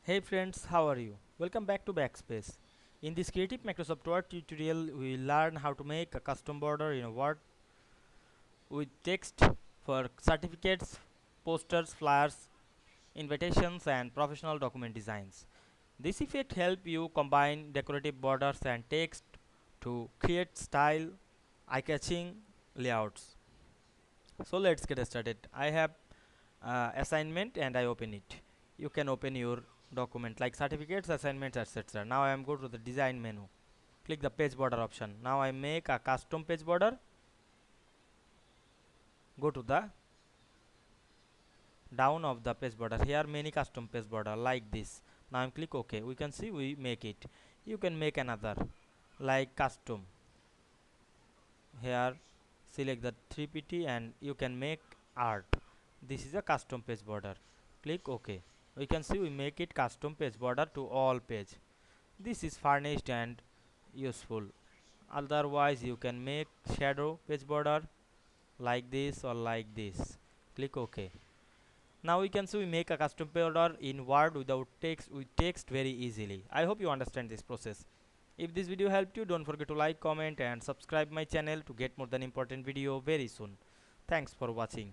Hey friends, how are you? Welcome back to Backspace. In this creative Microsoft Word tutorial, we learn how to make a custom border in a Word with text for certificates, posters, flyers, invitations, and professional document designs. This effect help you combine decorative borders and text to create style, eye-catching layouts. So let's get started. I have assignment and I open it. You can open your document like certificates, assignments, etc. Now I am go to the design menu. Click the page border option. Now I make a custom page border. Go to the down of the page border. Here many custom page border like this. Now I click OK. We can see we make it. You can make another like custom. Here select the 3pt and you can make art. This is a custom page border. Click OK. We can see we make it custom page border to all page. This is furnished and useful. Otherwise you can make shadow page border like this or like this. Click OK. Now we can see we make a custom border in Word without text with text very easily. I hope you understand this process. If this video helped you, don't forget to like, comment and subscribe my channel to get more than important video very soon. Thanks for watching.